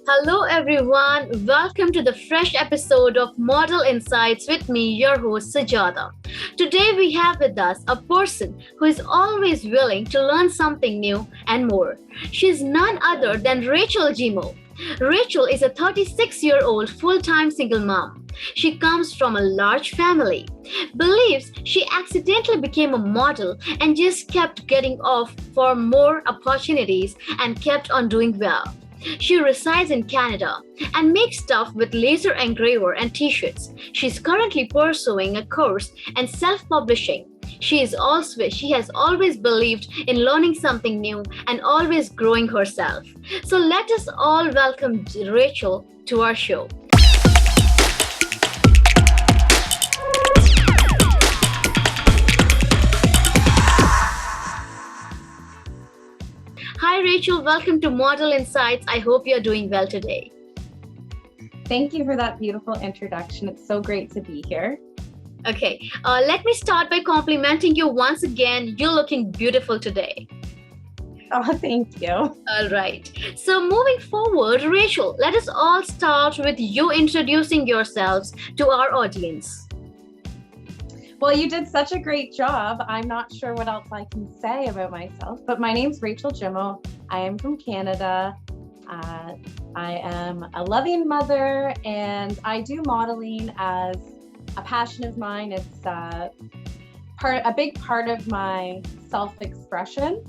Hello, everyone. Welcome to the fresh episode of Model Insights with me, your host, Sajada. Today, we have with us a person who is always willing to learn something new and more. She's none other than Racheal Jimmo. Racheal is a 36-year-old full-time single mom. She comes from a large family, believes she accidentally became a model and just kept getting off for more opportunities and kept on doing well. She resides in Canada and makes stuff with laser engraver and t-shirts. She's currently pursuing a course in self-publishing. She has always believed in learning something new and always growing herself. So let us all welcome Racheal to our show. Hi Racheal, welcome to Model Insights. I hope you're doing well today. Thank you for that beautiful introduction. It's so great to be here. Okay, let me start by complimenting you once again. You're looking beautiful today. Oh, thank you. All right. So moving forward, Racheal, let us all start with you introducing yourselves to our audience. Well, you did such a great job. I'm not sure what else I can say about myself, but my name's Racheal Jimmo. I am from Canada. I am a loving mother, and I do modeling as a passion of mine. It's a big part of my self-expression.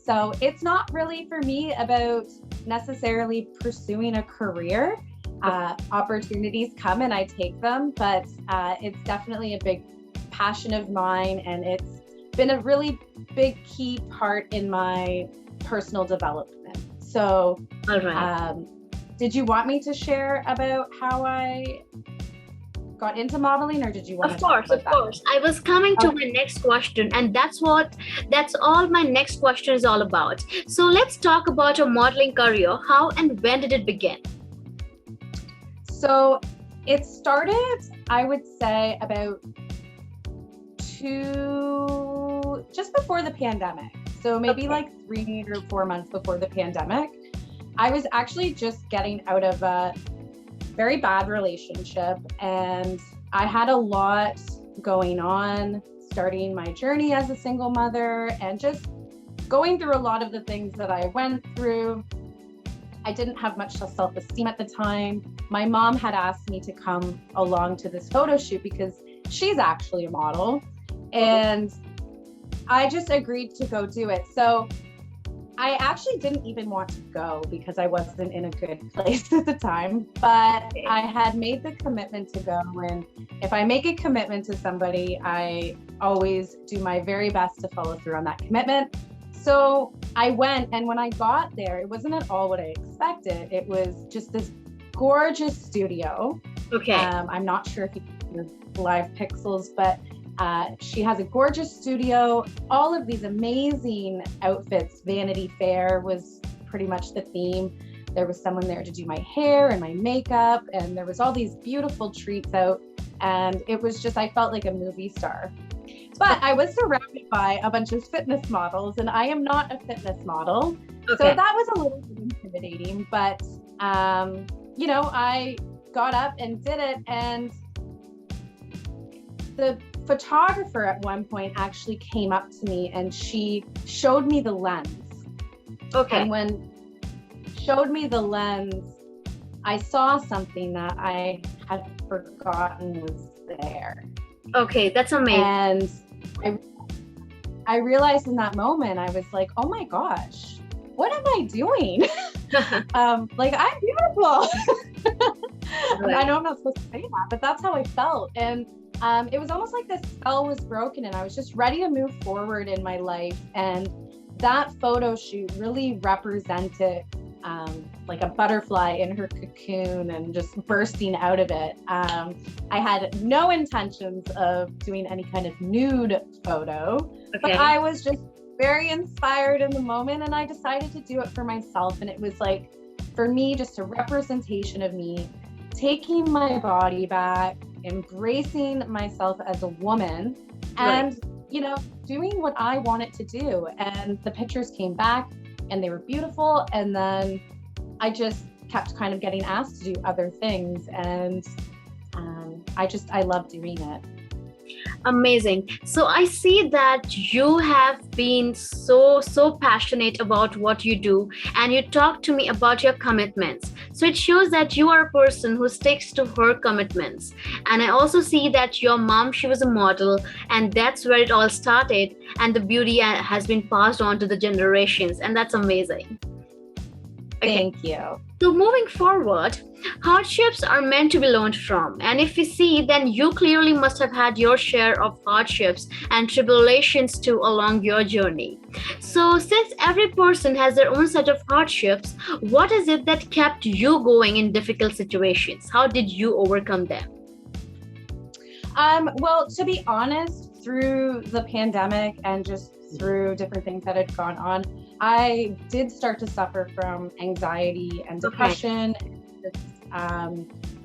So it's not really for me about necessarily pursuing a career. Opportunities come and I take them, but it's definitely a big passion of mine, and it's been a really big key part in my personal development. So, all right. Did you want me to share about how I got into modeling, or did you want Of course. I was coming to my next question, and that's all my next question is all about. So let's talk about your modeling career. How and when did it begin? So it started, I would say, about just before the pandemic. So maybe like 3 or 4 months before the pandemic. I was actually just getting out of a very bad relationship, and I had a lot going on, starting my journey as a single mother and just going through a lot of the things that I went through. I didn't have much self-esteem at the time. My mom had asked me to come along to this photo shoot because she's actually a model, and I just agreed to go do it. So I actually didn't even want to go because I wasn't in a good place at the time, but I had made the commitment to go. And if I make a commitment to somebody, I always do my very best to follow through on that commitment. So I went, and when I got there, it wasn't at all what I expected. It was just this gorgeous studio. Okay. I'm not sure if you can see live pixels, but she has a gorgeous studio, all of these amazing outfits. Vanity Fair was pretty much the theme. There was someone there to do my hair and my makeup, and there was all these beautiful treats out, and it was just, I felt like a movie star. But I was surrounded by a bunch of fitness models, and I am not a fitness model. Okay. So that was a little bit intimidating, but I got up and did it, and the photographer at one point actually came up to me and she showed me the lens. Okay. And when showed me the lens, I saw something that I had forgotten was there. Okay, that's amazing. And I realized in that moment, I was like, oh my gosh, what am I doing? I'm beautiful. Right. I know I'm not supposed to say that, but that's how I felt. And it was almost like the spell was broken, and I was just ready to move forward in my life. And that photo shoot really represented like a butterfly in her cocoon and just bursting out of it. I had no intentions of doing any kind of nude photo, but I was just very inspired in the moment, and I decided to do it for myself. And it was like, for me, just a representation of me taking my body back, embracing myself as a woman, and doing what I wanted to do. And the pictures came back and they were beautiful, and then I just kept kind of getting asked to do other things. And I love doing it. Amazing. So I see that you have been so passionate about what you do, and you talk to me about your commitments. So it shows that you are a person who sticks to her commitments. And I also see that your mom, she was a model, and that's where it all started. And the beauty has been passed on to the generations, and that's amazing. Okay. Thank you. So moving forward, hardships are meant to be learned from. And if we see, then you clearly must have had your share of hardships and tribulations too along your journey. So since every person has their own set of hardships, what is it that kept you going in difficult situations? How did you overcome them? Well, to be honest, through the pandemic and just through different things that had gone on, I did start to suffer from anxiety and depression,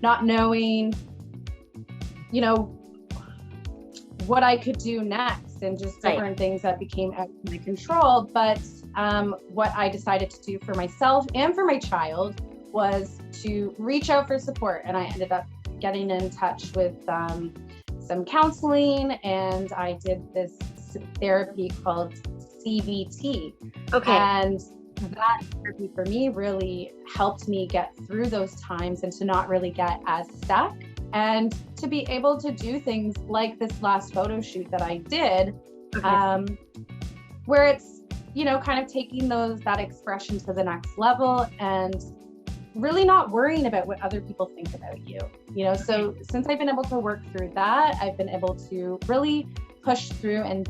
not knowing, what I could do next, and just different things that became out of my control. But what I decided to do for myself and for my child was to reach out for support. And I ended up getting in touch with some counseling, and I did this therapy called CBT. And that therapy for me really helped me get through those times and to not really get as stuck, and to be able to do things like this last photo shoot that I did, where it's, kind of taking that expression to the next level and really not worrying about what other people think about you. So since I've been able to work through that, I've been able to really push through and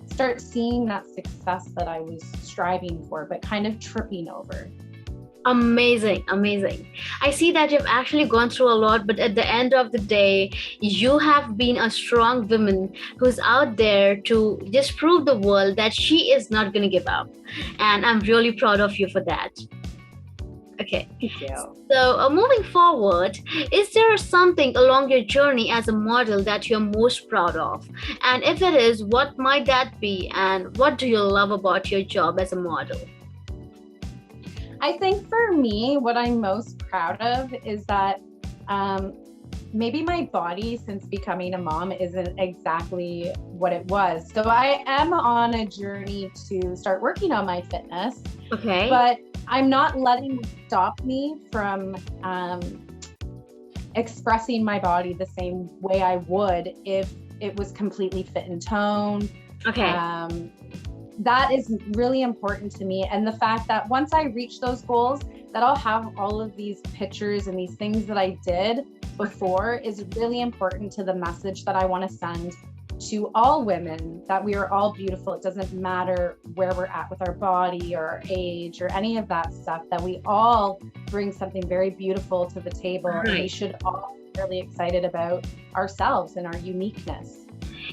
start seeing that success that I was striving for, but kind of tripping over. Amazing. I see that you've actually gone through a lot, but at the end of the day, you have been a strong woman who's out there to just prove the world that she is not going to give up. And I'm really proud of you for that. Okay. Thank you. So moving forward, is there something along your journey as a model that you're most proud of? And if it is, what might that be? And what do you love about your job as a model? I think for me, what I'm most proud of is that maybe my body, since becoming a mom, isn't exactly what it was. So I am on a journey to start working on my fitness. Okay. But I'm not letting it stop me from expressing my body the same way I would if it was completely fit and toned. Okay. That is really important to me. And the fact that once I reach those goals, that I'll have all of these pictures and these things that I did before is really important to the message that I want to send to all women, that we are all beautiful. It doesn't matter where we're at with our body or our age or any of that stuff, that we all bring something very beautiful to the table. And we should all be really excited about ourselves and our uniqueness.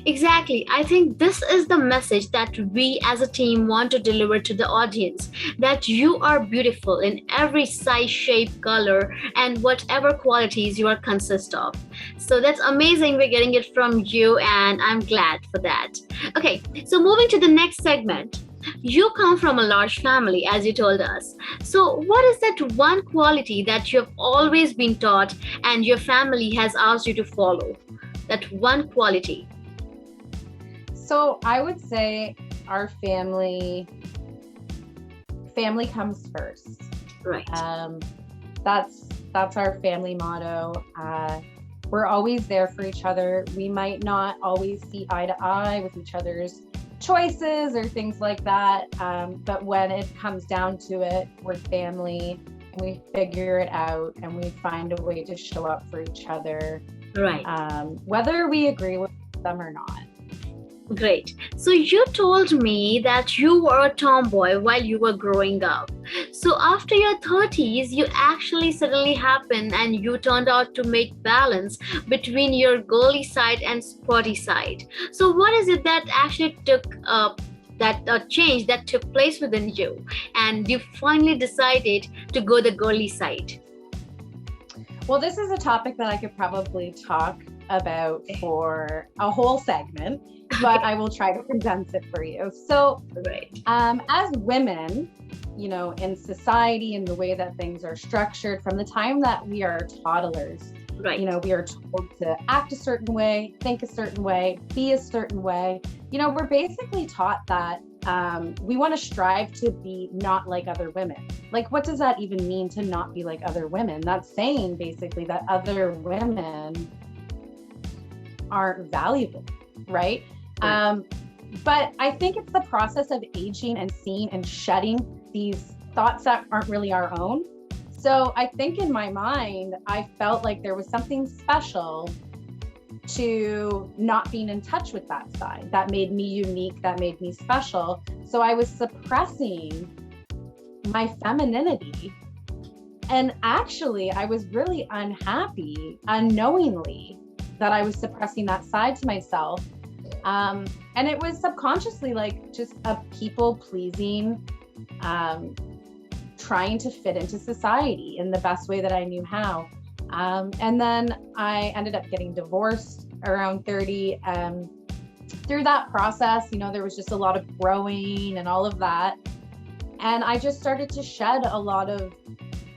Exactly. I think this is the message that we as a team want to deliver to the audience, that you are beautiful in every size, shape, color, and whatever qualities you are consist of. So that's amazing. We're getting it from you, and I'm glad for that. Okay, so moving to the next segment. You come from a large family, as you told us. So what is that one quality that you have always been taught and your family has asked you to follow? That one quality. So I would say our family comes first. Right. That's our family motto. We're always there for each other. We might not always see eye to eye with each other's choices or things like that. But when it comes down to it, we're family, and we figure it out, and we find a way to show up for each other. Right. Whether we agree with them or not. Great. So you told me that you were a tomboy while you were growing up. So after your 30s, you actually suddenly happened and you turned out to make balance between your girly side and sporty side. So what is it that actually took that change that took place within you, and you finally decided to go the girly side? Well, this is a topic that I could probably talk about for a whole segment, but I will try to condense it for you. So, as women, in society and the way that things are structured from the time that we are toddlers. Right. We are told to act a certain way, think a certain way, be a certain way. We're basically taught that we want to strive to be not like other women. Like, what does that even mean, to not be like other women? That's saying basically that other women aren't valuable, right? But I think it's the process of aging and seeing and shedding these thoughts that aren't really our own. So I think in my mind, I felt like there was something special to not being in touch with that side that made me unique, that made me special. So I was suppressing my femininity. And actually, I was really unhappy unknowingly that I was suppressing that side to myself. And it was subconsciously like just a people pleasing, trying to fit into society in the best way that I knew how. And then I ended up getting divorced around 30. Through that process, there was just a lot of growing and all of that. And I just started to shed a lot of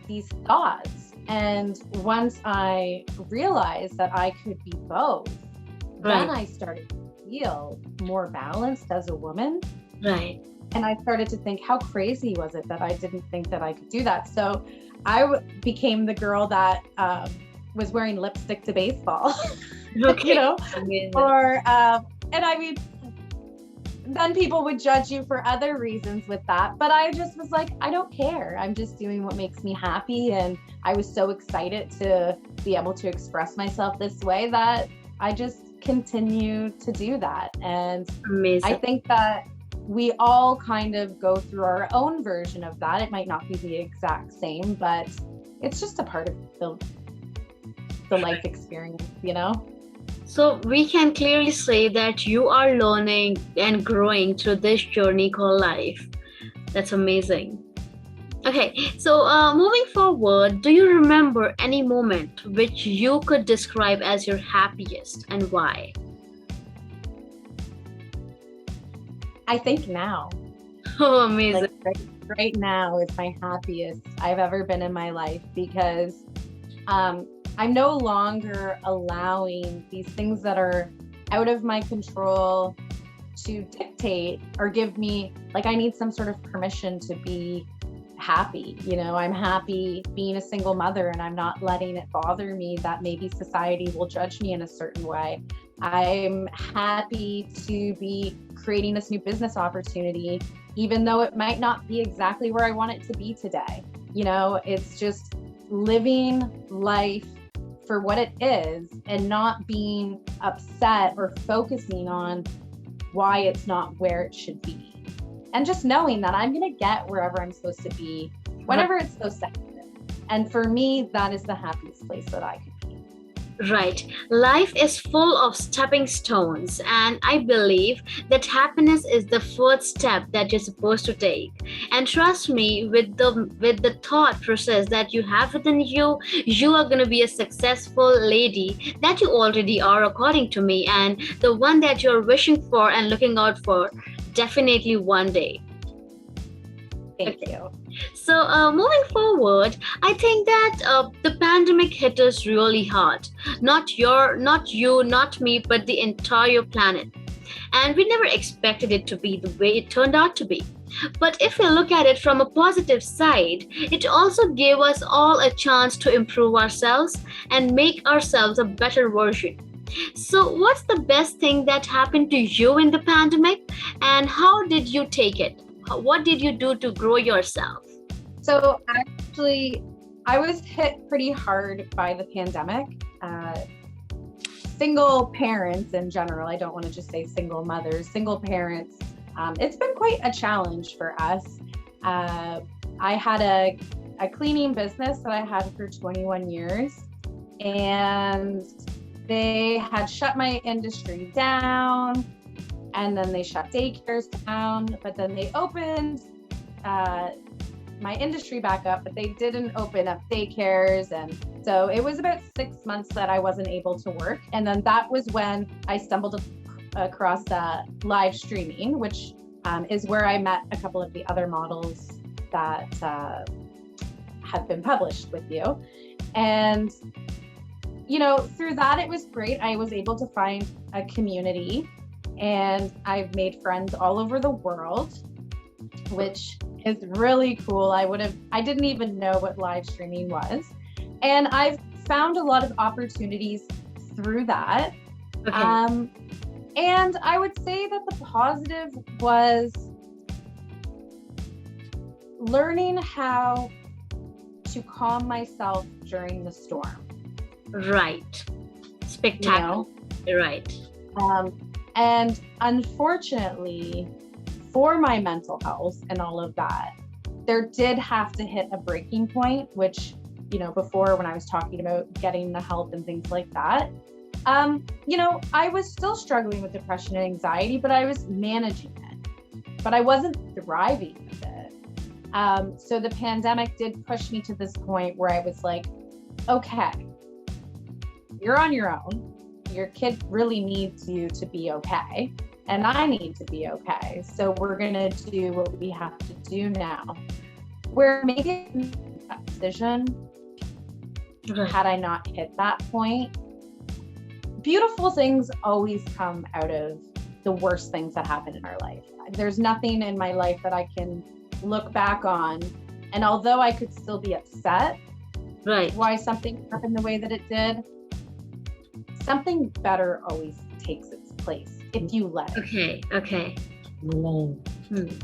these thoughts. And once I realized that I could be both, then I started to feel more balanced as a woman. Right. And I started to think, how crazy was it that I didn't think that I could do that? So I became the girl that was wearing lipstick to baseball. Okay. Or, and I mean, then people would judge you for other reasons with that. But I just was like, I don't care. I'm just doing what makes me happy. And I was so excited to be able to express myself this way that I just continue to do that. And amazing. I think that we all kind of go through our own version of that. It might not be the exact same, but it's just a part of the life experience, So we can clearly say that you are learning and growing through this journey called life. That's amazing. Okay, so moving forward, do you remember any moment which you could describe as your happiest, and why? I think now. Oh, amazing. Right now is my happiest I've ever been in my life, because I'm no longer allowing these things that are out of my control to dictate or give me, like, I need some sort of permission to be happy. I'm happy being a single mother, and I'm not letting it bother me that maybe society will judge me in a certain way. I'm happy to be creating this new business opportunity, even though it might not be exactly where I want it to be today. It's just living life for what it is and not being upset or focusing on why it's not where it should be. And just knowing that I'm going to get wherever I'm supposed to be, whenever it's supposed to happen. And for me, that is the happiest place that I could be. Right. Life is full of stepping stones, and I believe that happiness is the first step that you're supposed to take. And trust me, with the thought process that you have within you, you are going to be a successful lady that you already are, according to me, and the one that you're wishing for and looking out for, definitely one day. Thank you. So moving forward, I think that the pandemic hit us really hard. Not you, not me, but the entire planet. And we never expected it to be the way it turned out to be. But if we look at it from a positive side, it also gave us all a chance to improve ourselves and make ourselves a better version. So what's the best thing that happened to you in the pandemic, and how did you take it? What did you do to grow yourself? So actually, I was hit pretty hard by the pandemic. Single parents in general, I don't want to just say single mothers, single parents, it's been quite a challenge for us. I had a cleaning business that I had for 21 years, and they had shut my industry down, and then they shut daycares down, but then they opened my industry back up, but they didn't open up daycares. And so it was about 6 months that I wasn't able to work. And then that was when I stumbled across live streaming, which is where I met a couple of the other models that have been published with you. And, through that, it was great. I was able to find a community, and I've made friends all over the world, which is really cool. I didn't even know what live streaming was. And I've found a lot of opportunities through that. Okay. And I would say that the positive was learning how to calm myself during the storm. Right. Spectacular. Right. And unfortunately, for my mental health and all of that, there did have to hit a breaking point, which, before when I was talking about getting the help and things like that, I was still struggling with depression and anxiety, but I was managing it, but I wasn't thriving with it. So the pandemic did push me to this point where I was like, okay, you're on your own. Your kid really needs you to be okay. And I need to be okay. So we're going to do what we have to do now. Where maybe that decision, had I not hit that point, beautiful things always come out of the worst things that happen in our life. There's nothing in my life that I can look back on. And although I could still be upset, right, why something happened the way that it did, something better always takes its place if you let it. Okay.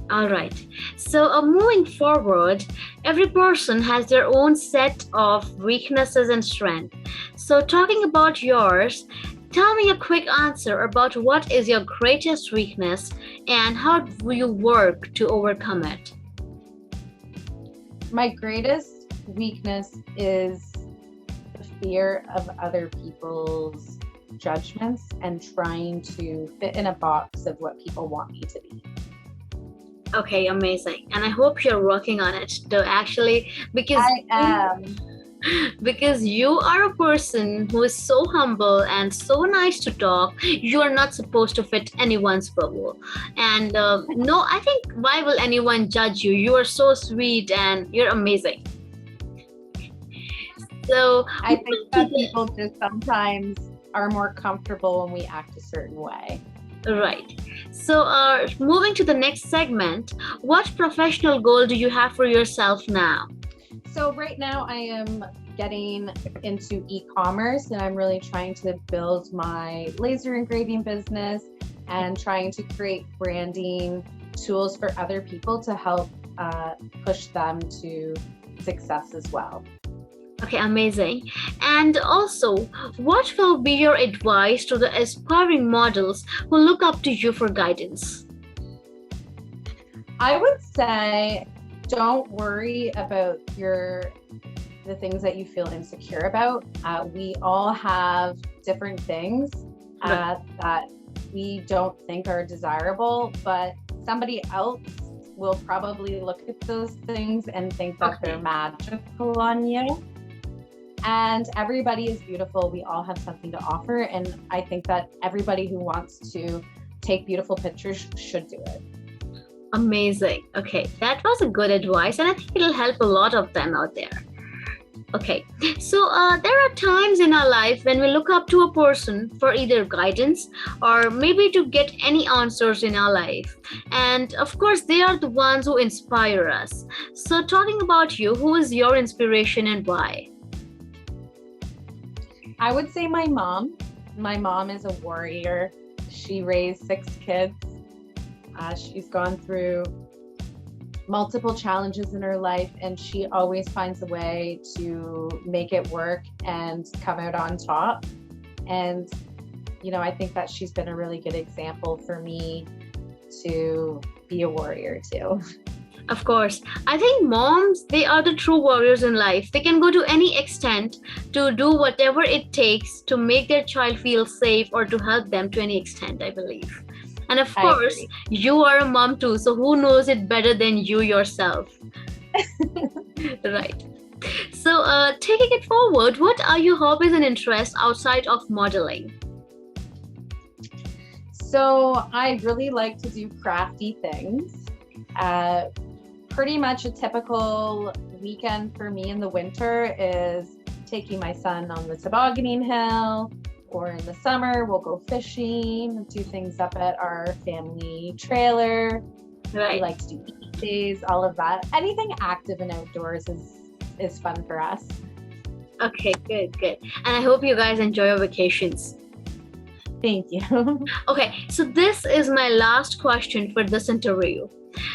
All right. So moving forward, every person has their own set of weaknesses and strengths. So talking about yours, tell me a quick answer about what is your greatest weakness and how do you work to overcome it? My greatest weakness is the fear of other people's judgments and trying to fit in a box of what people want me to be. Okay, amazing. And I hope you're working on it though, actually, because I am. Because you are a person who is so humble and so nice to talk. You are not supposed to fit anyone's bubble. And no, I think why will anyone judge you? You are so sweet and you're amazing. So I think that people just sometimes are more comfortable when we act a certain way. Right. So moving to the next segment, what professional goal do you have for yourself now? So right now I am getting into e-commerce, and I'm really trying to build my laser engraving business and trying to create branding tools for other people to help push them to success as well. Okay, amazing. And also, what will be your advice to the aspiring models who look up to you for guidance? I would say don't worry about the things that you feel insecure about. We all have different things that we don't think are desirable, but somebody else will probably look at those things and think that they're magical on you. And everybody is beautiful. We all have something to offer. And I think that everybody who wants to take beautiful pictures should do it. Amazing. Okay, that was a good advice, and I think it'll help a lot of them out there. Okay, so there are times in our life when we look up to a person for either guidance or maybe to get any answers in our life. And of course, they are the ones who inspire us. So talking about you, who is your inspiration and why? I would say my mom. My mom is a warrior. She raised 6 kids. She's gone through multiple challenges in her life, and she always finds a way to make it work and come out on top. And, I think that she's been a really good example for me to be a warrior too. Of course, I think moms, they are the true warriors in life. They can go to any extent to do whatever it takes to make their child feel safe or to help them to any extent, I believe. And of course, you are a mom too, so who knows it better than you yourself? Right. So taking it forward, what are your hobbies and interests outside of modeling? So I really like to do crafty things. pretty much a typical weekend for me in the winter is taking my son on the tobogganing hill, or in the summer we'll go fishing, do things up at our family trailer. Right. We like to do beach days, all of that. Anything active and outdoors is fun for us. Okay, good. And I hope you guys enjoy your vacations. Thank you. Okay, so this is my last question for this interview.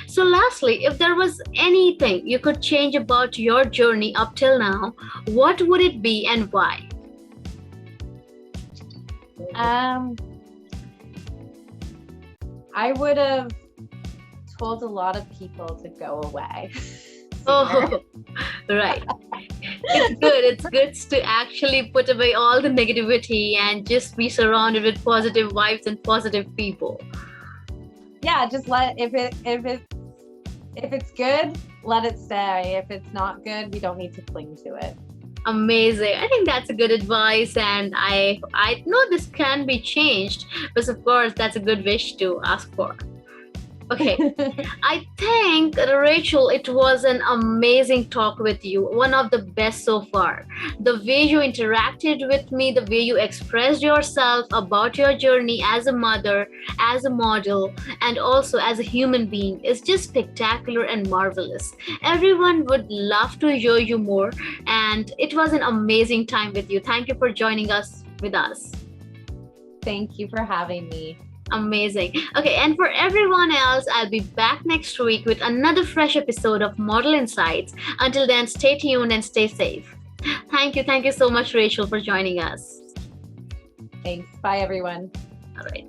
So lastly, if there was anything you could change about your journey up till now, what would it be and why? I would have told a lot of people to go away. Oh, right. It's good to actually put away all the negativity and just be surrounded with positive vibes and positive people. Yeah, just if it's good, let it stay. If it's not good, we don't need to cling to it. Amazing. I think that's a good advice, and I know this can be changed, but of course that's a good wish to ask for. Okay, I think, Racheal, it was an amazing talk with you. One of the best so far. The way you interacted with me, the way you expressed yourself about your journey as a mother, as a model, and also as a human being is just spectacular and marvelous. Everyone would love to hear you more, and it was an amazing time with you. Thank you for joining us with us. Thank you for having me. Amazing. Okay, and for everyone else, I'll be back next week with another fresh episode of Model Insights. Until then, stay tuned and stay safe. Thank you so much, Racheal, for joining us. Thanks. Bye, everyone. All right.